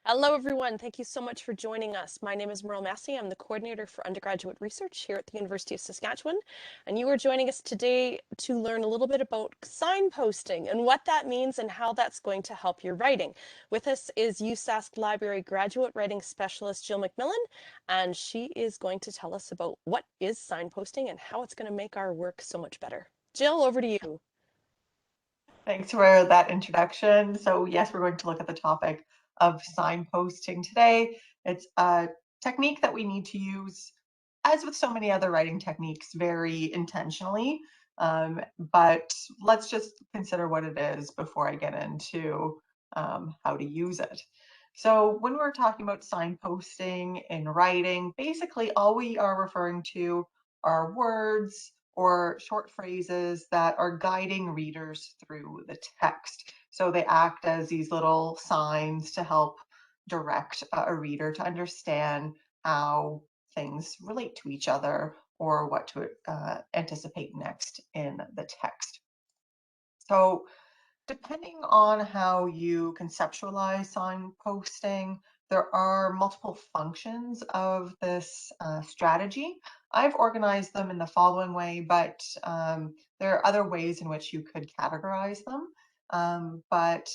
Hello, everyone. Thank you so much for joining us. My name is Merle Massey. I'm the coordinator for undergraduate research here at the University of Saskatchewan. And you are joining us today to learn a little bit about signposting and what that means and how that's going to help your writing. With us is USask Library graduate writing specialist Jill McMillan, and she is going to tell us about what is signposting and how it's going to make our work so much better. Jill, over to you. Thanks for that introduction. So yes, we're going to look at the topic of signposting today. It's a technique that we need to use, as with so many other writing techniques, very intentionally. But let's just consider what it is before I get into how to use it. So when we're talking about signposting in writing, basically all we are referring to are words or short phrases that are guiding readers through the text. So they act as these little signs to help direct a reader to understand how things relate to each other or what to anticipate next in the text. So depending on how you conceptualize signposting, there are multiple functions of this strategy. I've organized them in the following way, but there are other ways in which you could categorize them. But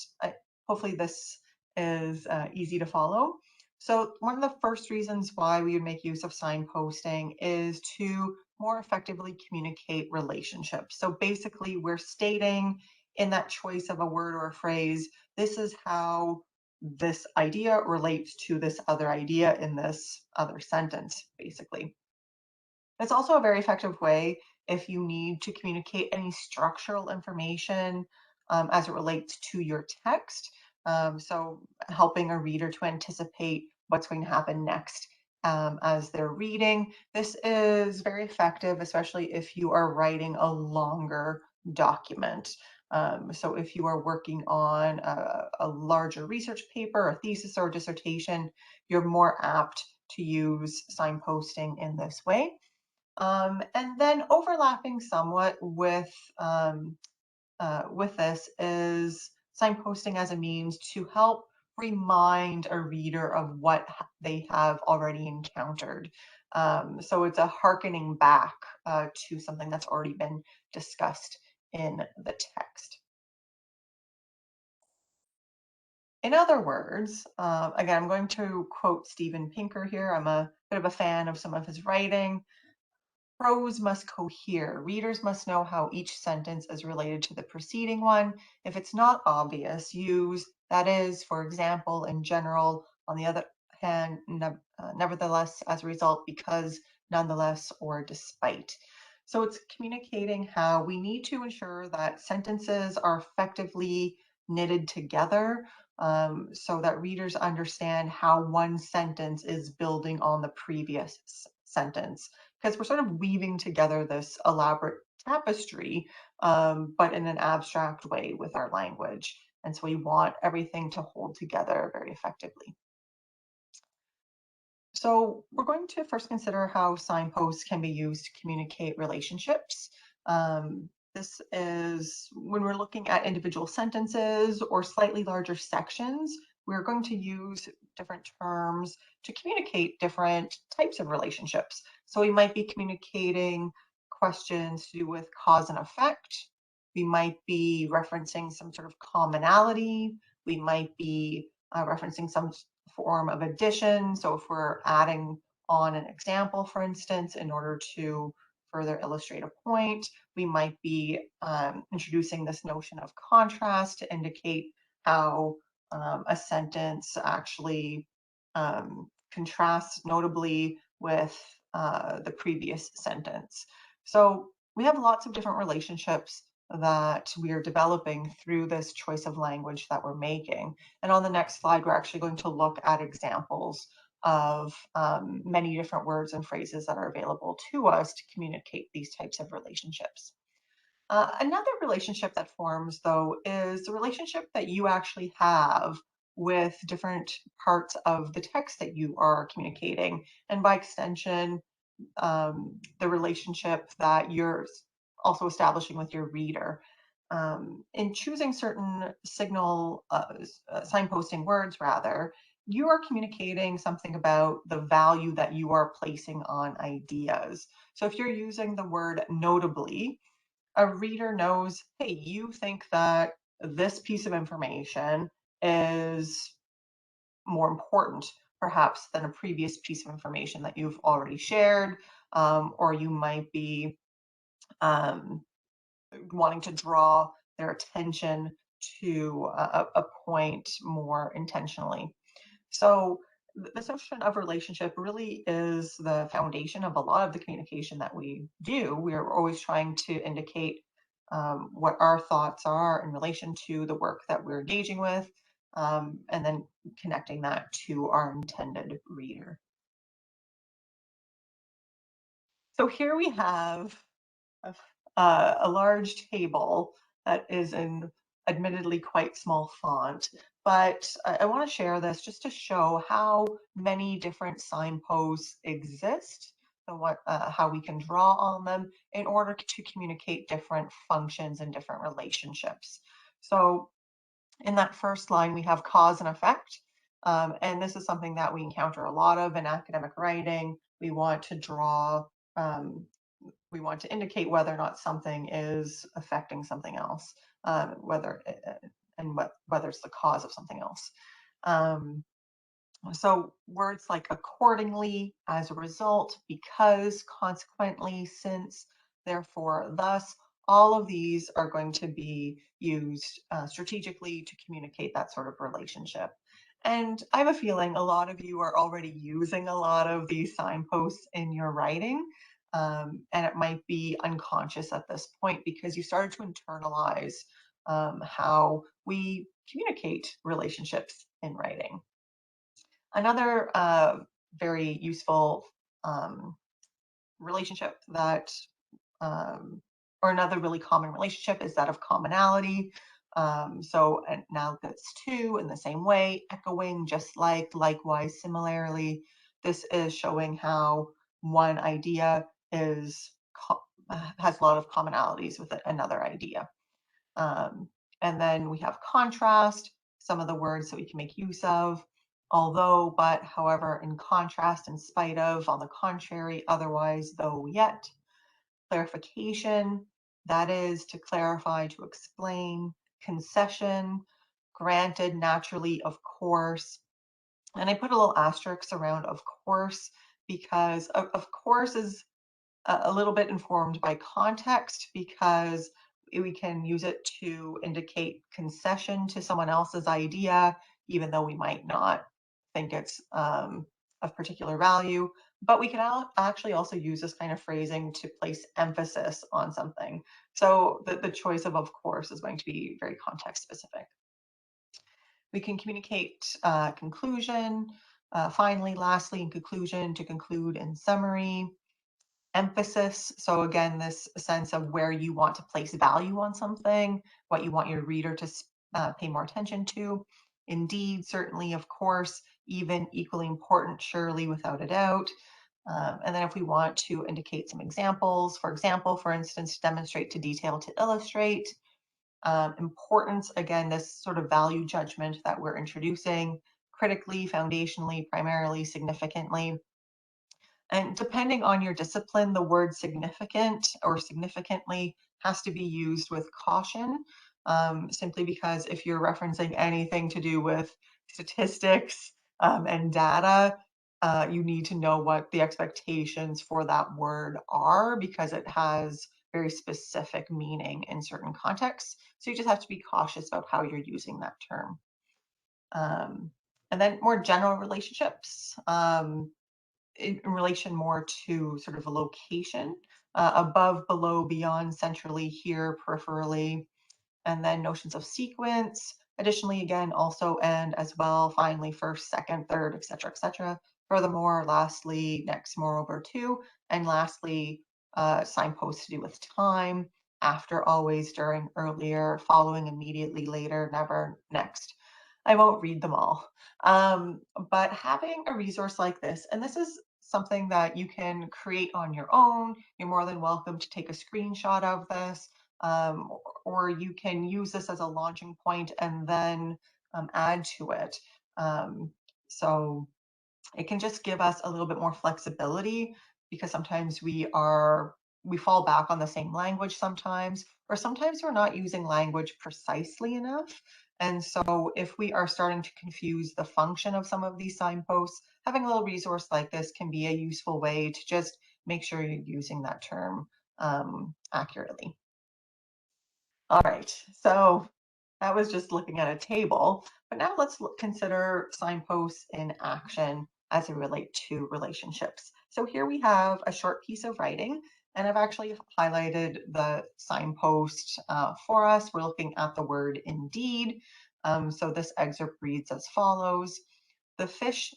hopefully this is easy to follow. So one of the first reasons why we would make use of signposting is to more effectively communicate relationships. So basically we're stating in that choice of a word or a phrase, this is how this idea relates to this other idea in this other sentence, basically. It's also a very effective way if you need to communicate any structural information as it relates to your text. So helping a reader to anticipate what's going to happen next as they're reading. This is very effective, especially if you are writing a longer document. So if you are working on a larger research paper, a thesis or a dissertation, you're more apt to use signposting in this way. And then overlapping somewhat with this is signposting as a means to help remind a reader of what they have already encountered. So it's a hearkening back to something that's already been discussed in the text. In other words, again, I'm going to quote Steven Pinker here. I'm a bit of a fan of some of his writing. Prose must cohere. Readers must know how each sentence is related to the preceding one. If it's not obvious, use that is, for example, in general, on the other hand, nevertheless, as a result, because, nonetheless, or despite. So it's communicating how we need to ensure that sentences are effectively knitted together so that readers understand how one sentence is building on the previous sentence, because we're sort of weaving together this elaborate tapestry, but in an abstract way with our language. And so we want everything to hold together very effectively. So we're going to first consider how signposts can be used to communicate relationships. This is when we're looking at individual sentences or slightly larger sections, we're going to use different terms to communicate different types of relationships. So we might be communicating questions to do with cause and effect. We might be referencing some sort of commonality. We might be referencing some form of addition. So if we're adding on an example, for instance, in order to further illustrate a point, we might be introducing this notion of contrast to indicate how a sentence actually contrasts notably with the previous sentence. So we have lots of different relationships that we are developing through this choice of language that we're making. And on the next slide, we're actually going to look at examples of many different words and phrases that are available to us to communicate these types of relationships. Another relationship that forms, though, is the relationship that you actually have with different parts of the text that you are communicating, and by extension, the relationship that you're also establishing with your reader. In choosing certain signposting words, rather, you are communicating something about the value that you are placing on ideas. So if you're using the word notably, a reader knows, hey, you think that this piece of information is more important, perhaps, than a previous piece of information that you've already shared, or you might be um, wanting to draw their attention to a point more intentionally. So this notion of relationship really is the foundation of a lot of the communication that we do. We're always trying to indicate what our thoughts are in relation to the work that we're engaging with, and then connecting that to our intended reader. So here we have a large table that is in admittedly quite small font, but I want to share this just to show how many different signposts exist and how we can draw on them in order to communicate different functions and different relationships. So in that first line, we have cause and effect. And this is something that we encounter a lot of in academic writing. We want to draw we want to indicate whether or not something is affecting something else, whether and whether it's the cause of something else. Um, so words like accordingly, as a result, because, consequently, since, therefore, thus, all of these are going to be used strategically to communicate that sort of relationship. And I have a feeling a lot of you are already using a lot of these signposts in your writing. And it might be unconscious at this point because you started to internalize how we communicate relationships in writing. Another very useful relationship that, or another really common relationship is that of commonality. So and now that's two in the same way, echoing, just like, likewise, similarly. This is showing how one idea is has a lot of commonalities with another idea. Um, and then we have contrast, some of the words that we can make use of, although, but, however, in contrast, in spite of, on the contrary, otherwise, though, yet. Clarification, that is to clarify, to explain. Concession, granted, naturally, of course. And I put a little asterisk around of course, because of course is a little bit informed by context, because we can use it to indicate concession to someone else's idea, even though we might not think it's of particular value. But we can actually also use this kind of phrasing to place emphasis on something. So the choice of course, is going to be very context specific. We can communicate conclusion, finally, lastly, in conclusion, to conclude, in summary. Emphasis, so again, this sense of where you want to place value on something, what you want your reader to pay more attention to. Indeed, certainly, of course, even, equally important, surely, without a doubt. And then if we want to indicate some examples, for example, for instance, demonstrate, to detail, to illustrate. Importance, again, this sort of value judgment that we're introducing, critically, foundationally, primarily, significantly. And depending on your discipline, the word significant or significantly has to be used with caution, simply because if you're referencing anything to do with statistics and data, you need to know what the expectations for that word are, because it has very specific meaning in certain contexts. So you just have to be cautious about how you're using that term. And then more general relationships. In relation more to sort of a location, above, below, beyond, centrally, here, peripherally, and then notions of sequence. Additionally, again, also, and, as well, finally, first, second, third, etc., etc. Furthermore, lastly, next, moreover, too, and lastly, signposts to do with time, after, always, during, earlier, following, immediately, later, never, next. I won't read them all. But having a resource like this, and this is something that you can create on your own, you're more than welcome to take a screenshot of this, or you can use this as a launching point and then add to it. So it can just give us a little bit more flexibility, because sometimes we fall back on the same language sometimes, or sometimes we're not using language precisely enough. And so if we are starting to confuse the function of some of these signposts, having a little resource like this can be a useful way to just make sure you're using that term accurately. All right, so that was just looking at a table, but now let's consider signposts in action as they relate to relationships. So here we have a short piece of writing, and I've actually highlighted the signpost for us. We're looking at the word indeed. So this excerpt reads as follows. The fish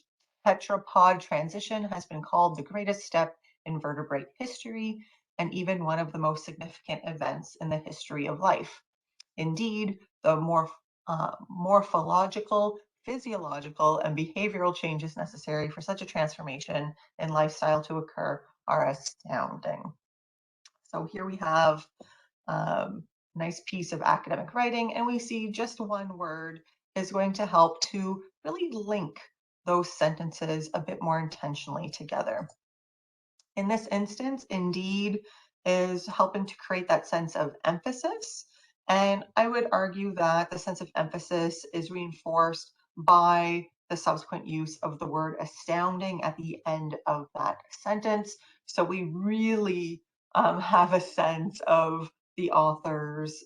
tetrapod transition has been called the greatest step in vertebrate history, and even one of the most significant events in the history of life. Indeed, the morphological, physiological, and behavioral changes necessary for such a transformation in lifestyle to occur are astounding. So here we have a nice piece of academic writing, and we see just one word is going to help to really link those sentences a bit more intentionally together. In this instance, indeed is helping to create that sense of emphasis. And I would argue that the sense of emphasis is reinforced by the subsequent use of the word astounding at the end of that sentence. So we really have a sense of the author's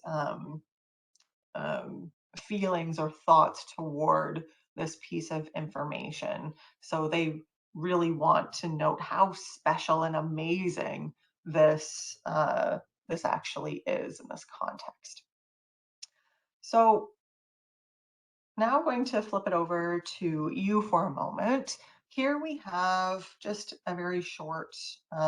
feelings or thoughts toward this piece of information. So they really want to note how special and amazing this actually is in this context. So now I'm going to flip it over to you for a moment. Here we have just a very short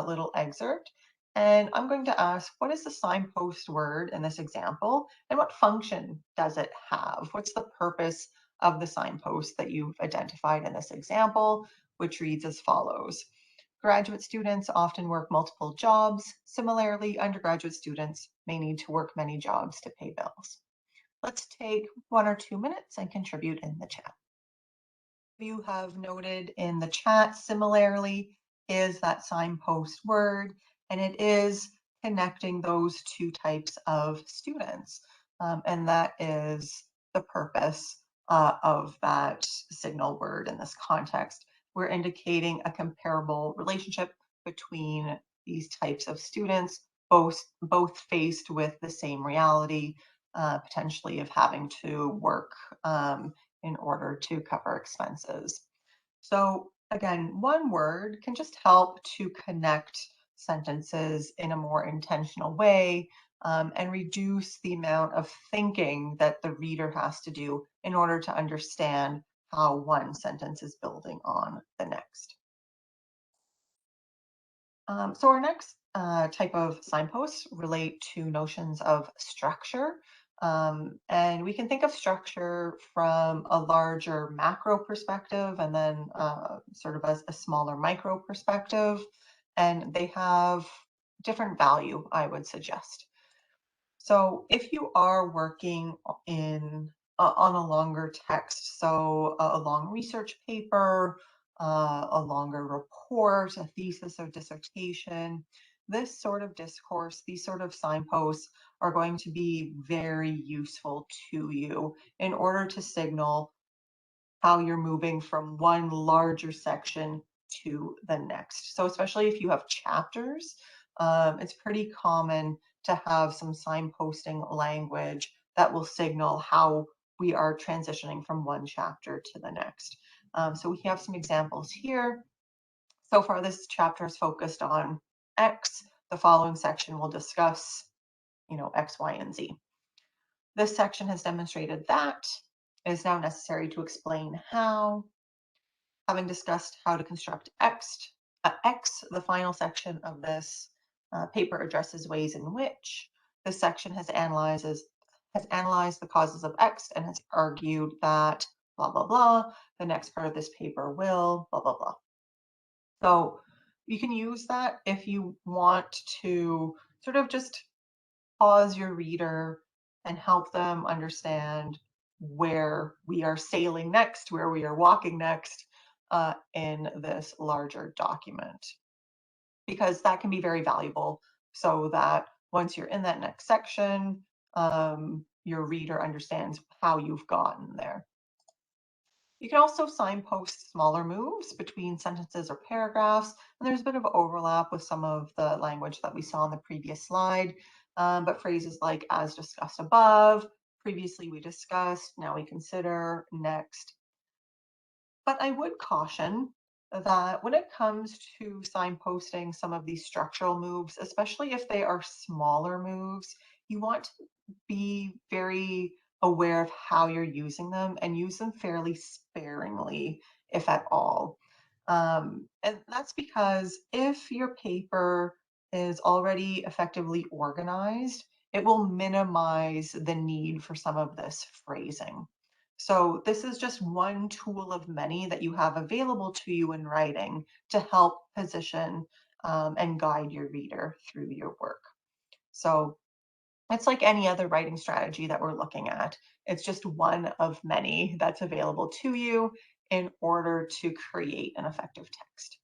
little excerpt, and I'm going to ask, what is the signpost word in this example, and what function does it have? What's the purpose of the signpost that you've identified in this example, which reads as follows. Graduate students often work multiple jobs. Similarly, undergraduate students may need to work many jobs to pay bills. Let's take 1 or 2 minutes and contribute in the chat. You have noted in the chat similarly is that signpost word, and it is connecting those two types of students. And that is the purpose of that signal word in this context. We're indicating a comparable relationship between these types of students, both faced with the same reality, potentially of having to work in order to cover expenses. So again, one word can just help to connect sentences in a more intentional way, and reduce the amount of thinking that the reader has to do in order to understand how one sentence is building on the next. So our next type of signposts relate to notions of structure. And we can think of structure from a larger macro perspective, and then sort of as a smaller micro perspective. And they have different value, I would suggest. So if you are working on a longer text, so a long research paper, a longer report, a thesis or dissertation, this sort of discourse, these sort of signposts are going to be very useful to you in order to signal how you're moving from one larger section to the next. So especially if you have chapters, it's pretty common to have some signposting language that will signal how we are transitioning from one chapter to the next. So we have some examples here. So far, this chapter is focused on X. The following section will discuss, X, Y, and Z. This section has demonstrated that. It is now necessary to explain how. Having discussed how to construct X, the final section of this paper addresses ways in which this section has analyzed the causes of X and has argued that blah, blah, blah. The next part of this paper will blah, blah, blah. So you can use that if you want to sort of just pause your reader and help them understand where we are sailing next, where we are walking next, in this larger document, because that can be very valuable, so that once you're in that next section, your reader understands how you've gotten there. You can also signpost smaller moves between sentences or paragraphs, and there's a bit of overlap with some of the language that we saw in the previous slide, but phrases like "as discussed above," "previously we discussed," "now we consider," "next." But I would caution that when it comes to signposting some of these structural moves, especially if they are smaller moves, you want to be very aware of how you're using them and use them fairly sparingly, if at all. And that's because if your paper is already effectively organized, it will minimize the need for some of this phrasing. So this is just one tool of many that you have available to you in writing to help position and guide your reader through your work. So it's like any other writing strategy that we're looking at. It's just one of many that's available to you in order to create an effective text.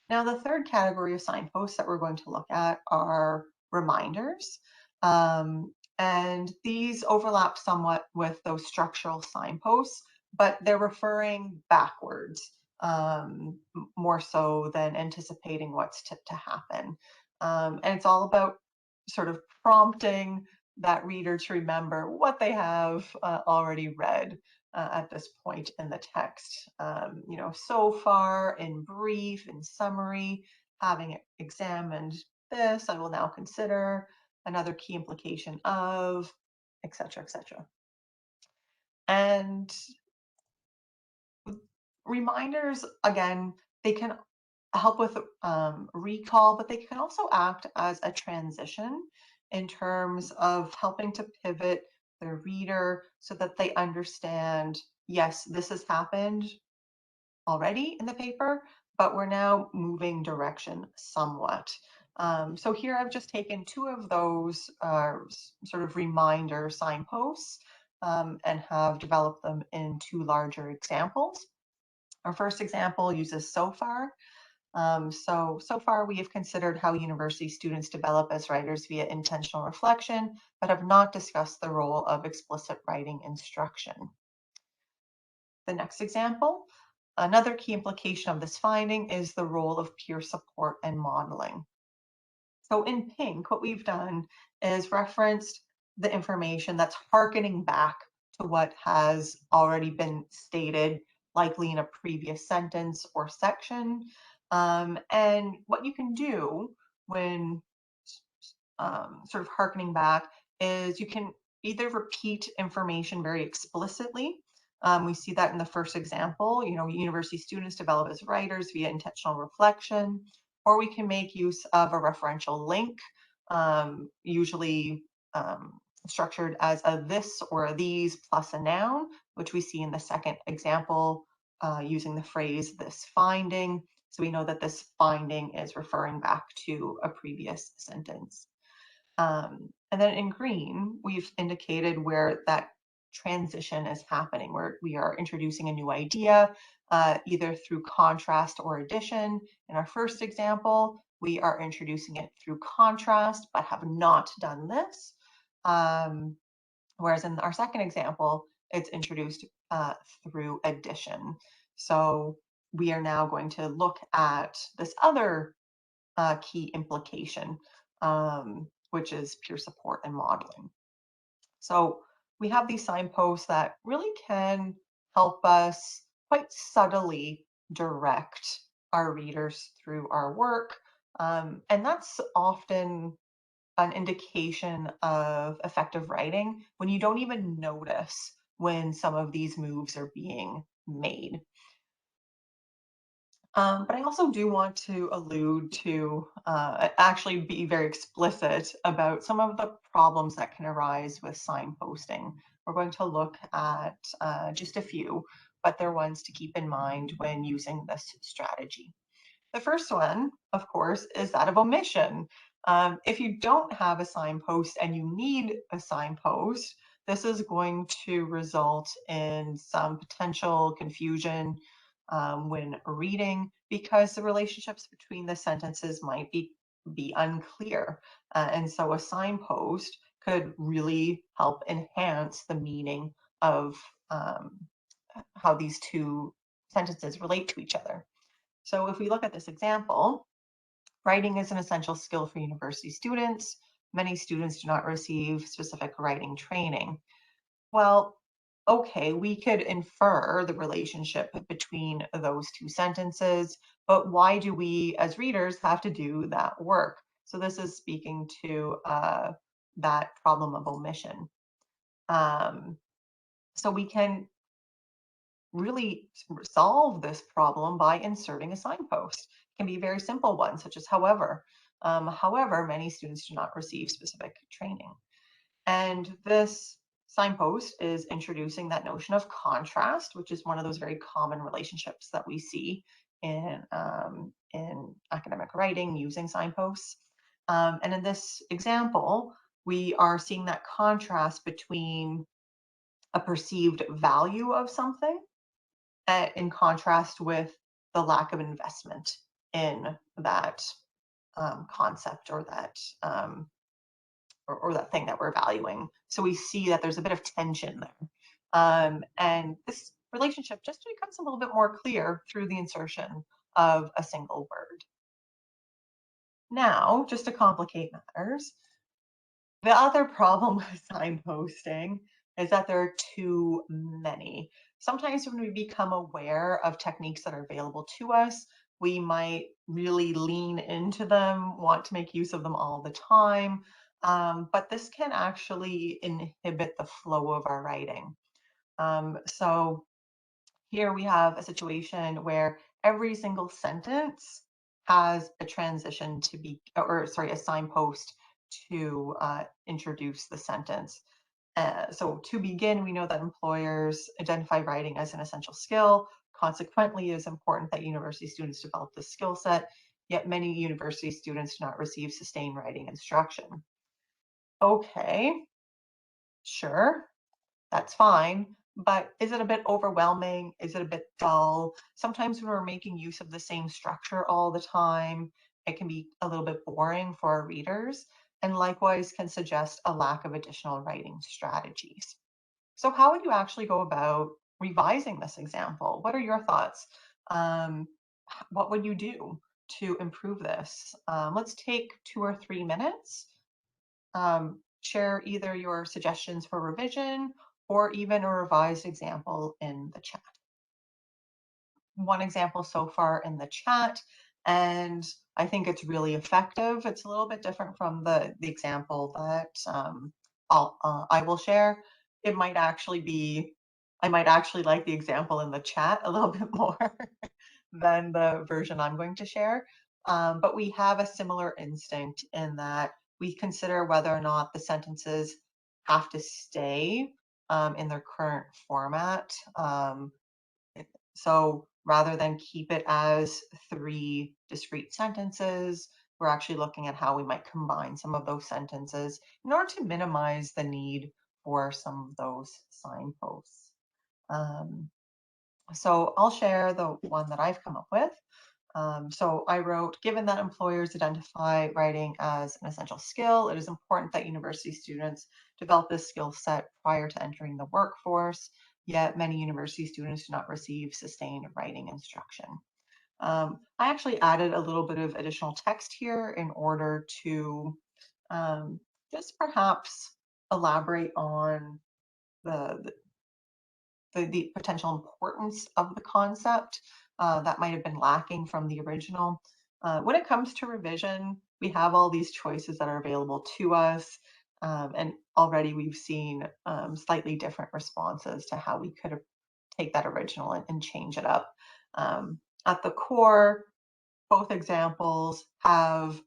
Now, the third category of signposts that we're going to look at are reminders. And these overlap somewhat with those structural signposts, but they're referring backwards, more so than anticipating what's to happen. And it's all about sort of prompting that reader to remember what they have already read at this point in the text. So far, in brief, in summary, having examined this, I will now consider another key implication of, etc., etc. And reminders, again, they can help with recall, but they can also act as a transition in terms of helping to pivot the reader so that they understand, yes, this has happened already in the paper, but we're now moving direction somewhat. So here I've just taken two of those sort of reminder signposts and have developed them into larger examples. Our first example uses "so far." So far we have considered how university students develop as writers via intentional reflection, but have not discussed the role of explicit writing instruction. The next example, another key implication of this finding is the role of peer support and modeling. So in pink, what we've done is referenced the information that's hearkening back to what has already been stated, likely in a previous sentence or section. And what you can do when sort of hearkening back is you can either repeat information very explicitly. We see that in the first example, university students develop as writers via intentional reflection, or we can make use of a referential link, usually structured as a "this" or a "these" plus a noun, which we see in the second example using the phrase "this finding." So we know that this finding is referring back to a previous sentence. And then in green, we've indicated where that transition is happening, where we are introducing a new idea, either through contrast or addition. In our first example, we are introducing it through contrast, but have not done this. Whereas in our second example, it's introduced through addition. So we are now going to look at this other key implication, which is peer support and modeling. So we have these signposts that really can help us quite subtly direct our readers through our work. And that's often an indication of effective writing when you don't even notice when some of these moves are being made. But I also do want to allude to actually be very explicit about some of the problems that can arise with signposting. We're going to look at just a few, but they're ones to keep in mind when using this strategy. The first one, of course, is that of omission. If you don't have a signpost and you need a signpost, this is going to result in some potential confusion when reading, because the relationships between the sentences might be unclear. And so a signpost could really help enhance the meaning of how these two sentences relate to each other. So if we look at this example, writing is an essential skill for university students. Many students do not receive specific writing training. Well, okay, we could infer the relationship between those two sentences, but why do we as readers have to do that work? So this is speaking to that problem of omission. So we can really solve this problem by inserting a signpost. It can be a very simple one, such as however. However, many students do not receive specific training. And this signpost is introducing that notion of contrast, which is one of those very common relationships that we see in academic writing using signposts. And in this example, we are seeing that contrast between a perceived value of something in contrast with the lack of investment in that concept or that or that thing that we're valuing. So we see that there's a bit of tension there. And this relationship just becomes a little bit more clear through the insertion of a single word. Now, just to complicate matters, the other problem with signposting is that there are too many. Sometimes when we become aware of techniques that are available to us, we might really lean into them, want to make use of them all the time, but this can actually inhibit the flow of our writing. So here we have a situation where every single sentence has a transition to be, or sorry, a signpost to introduce the sentence. So to begin, we know that employers identify writing as an essential skill. Consequently, it is important that university students develop this skill set, yet many university students do not receive sustained writing instruction. Okay, sure, that's fine. But is it a bit overwhelming? Is it a bit dull? Sometimes when we're making use of the same structure all the time, it can be a little bit boring for our readers, and likewise can suggest a lack of additional writing strategies. So how would you actually go about revising this example? What are your thoughts? Um, what would you do to improve this? Let's take 2 or 3 minutes, share either your suggestions for revision or even a revised example in the chat. One example so far in the chat, and I think it's really effective. It's a little bit different from the example that I will share. It might actually be, I might actually like the example in the chat a little bit more than the version I'm going to share. But we have a similar instinct in that we consider whether or not the sentences have to stay in their current format. So rather than keep it as 3 discrete sentences, we're actually looking at how we might combine some of those sentences in order to minimize the need for some of those signposts. So I'll share the one that I've come up with. So I wrote, given that employers identify writing as an essential skill, it is important that university students develop this skill set prior to entering the workforce, yet many university students do not receive sustained writing instruction. I actually added a little bit of additional text here in order to just perhaps elaborate on the the potential importance of the concept that might have been lacking from the original. When it comes to revision, we have all these choices that are available to us, and already we've seen slightly different responses to how we could take that original and change it up. At the core, both examples have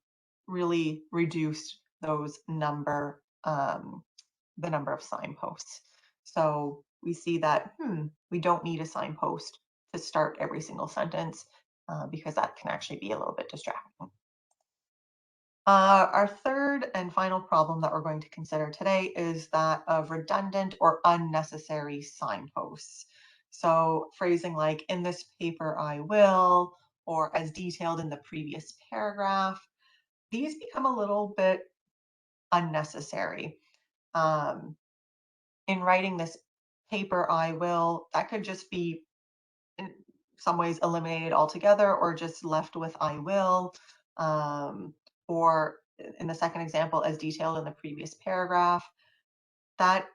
really reduced those the number of signposts. So we see that, we don't need a signpost to start every single sentence because that can actually be a little bit distracting. Our third and final problem that we're going to consider today is that of redundant or unnecessary signposts. So phrasing like "in this paper I will," or "as detailed in the previous paragraph," these become a little bit unnecessary. Um, in writing this paper I will, that could just be in some ways eliminated altogether or just left with "I will." Um, or in the second example, "as detailed in the previous paragraph," that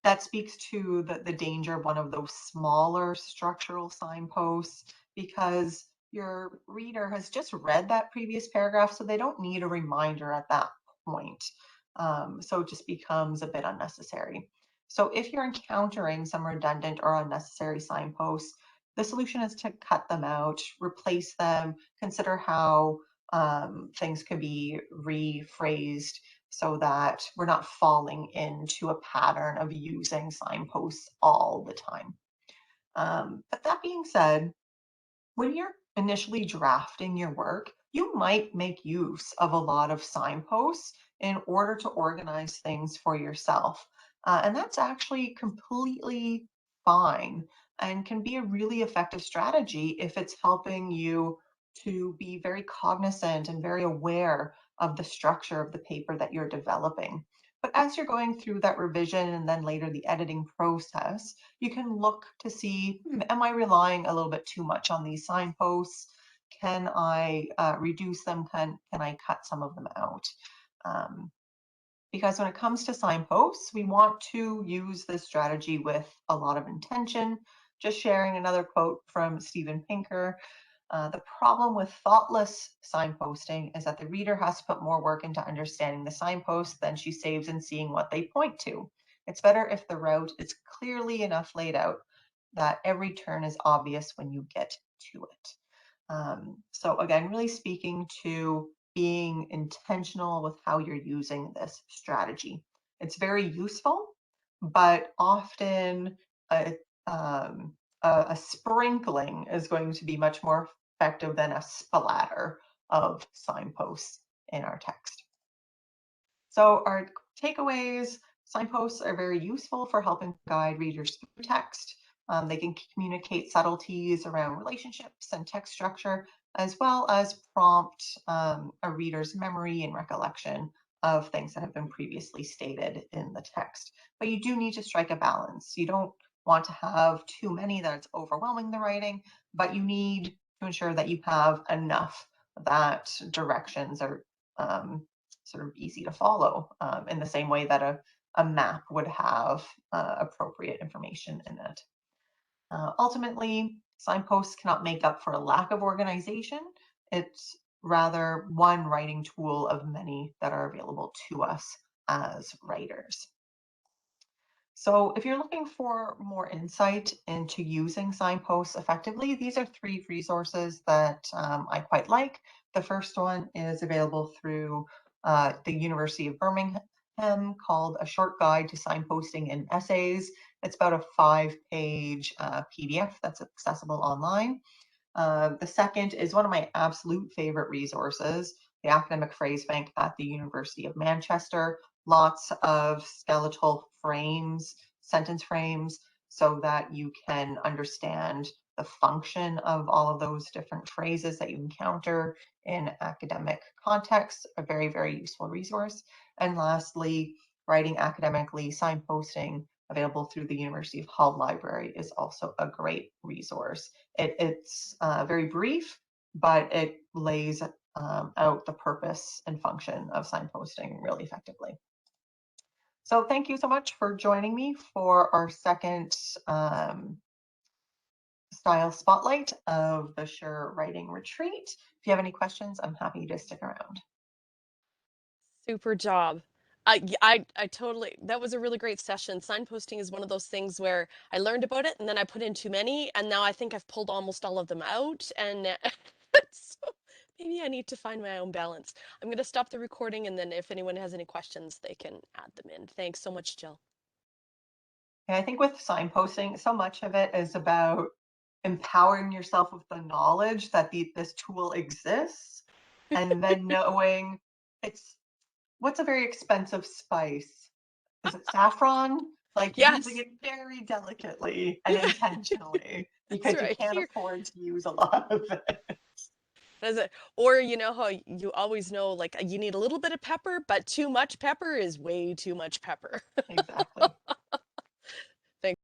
that speaks to the danger of one of those smaller structural signposts, because your reader has just read that previous paragraph, so they don't need a reminder at that point. So it just becomes a bit unnecessary. So if you're encountering some redundant or unnecessary signposts, the solution is to cut them out, replace them, consider how things could be rephrased so that we're not falling into a pattern of using signposts all the time. But that being said, when you're initially drafting your work, you might make use of a lot of signposts in order to organize things for yourself. And that's actually completely fine and can be a really effective strategy if it's helping you to be very cognizant and very aware of the structure of the paper that you're developing. But as you're going through that revision and then later the editing process, you can look to see, am I relying a little bit too much on these signposts? Can I reduce them? Can I cut some of them out? Um, because when it comes to signposts, we want to use this strategy with a lot of intention. Just sharing another quote from Steven Pinker. The problem with thoughtless signposting is that the reader has to put more work into understanding the signpost than she saves in seeing what they point to. It's better if the route is clearly enough laid out that every turn is obvious when you get to it. So again, really speaking to being intentional with how you're using this strategy. It's very useful, but often a, um, a sprinkling is going to be much more effective than a splatter of signposts in our text. So our takeaways: signposts are very useful for helping guide readers through text. They can communicate subtleties around relationships and text structure, as well as prompt a reader's memory and recollection of things that have been previously stated in the text. But you do need to strike a balance. You don't want to have too many that it's overwhelming the writing, but you need to ensure that you have enough that directions are sort of easy to follow, in the same way that a map would have appropriate information in it. Ultimately, signposts cannot make up for a lack of organization. It's rather one writing tool of many that are available to us as writers. So if you're looking for more insight into using signposts effectively, these are three resources that I quite like. The first one is available through the University of Birmingham, called A Short Guide to Signposting in Essays. It's about a 5-page PDF that's accessible online. The second is one of my absolute favorite resources, the Academic Phrase Bank at the University of Manchester. Lots of skeletal frames, sentence frames, so that you can understand the function of all of those different phrases that you encounter in academic contexts. A very, very useful resource. And lastly, Writing Academically, Signposting, available through the University of Hull Library, is also a great resource. It's very brief, but it lays out the purpose and function of signposting really effectively. So thank you so much for joining me for our second style spotlight of the Sure Writing Retreat. If you have any questions, I'm happy to stick around. Super job. I totally, that was a really great session. Signposting is one of those things where I learned about it and then I put in too many, and now I think I've pulled almost all of them out. And so maybe I need to find my own balance. I'm going to stop the recording, and then if anyone has any questions, they can add them in. Thanks so much, Jill. And I think with signposting, so much of it is about empowering yourself with the knowledge that this tool exists, and then knowing it's what's a very expensive spice? Is it saffron? like using Yes, it very delicately and intentionally that's because you right. can't Here, afford to use a lot of it. that's it. Or you know how you always know like you need a little bit of pepper, but too much pepper is way too much pepper. Exactly.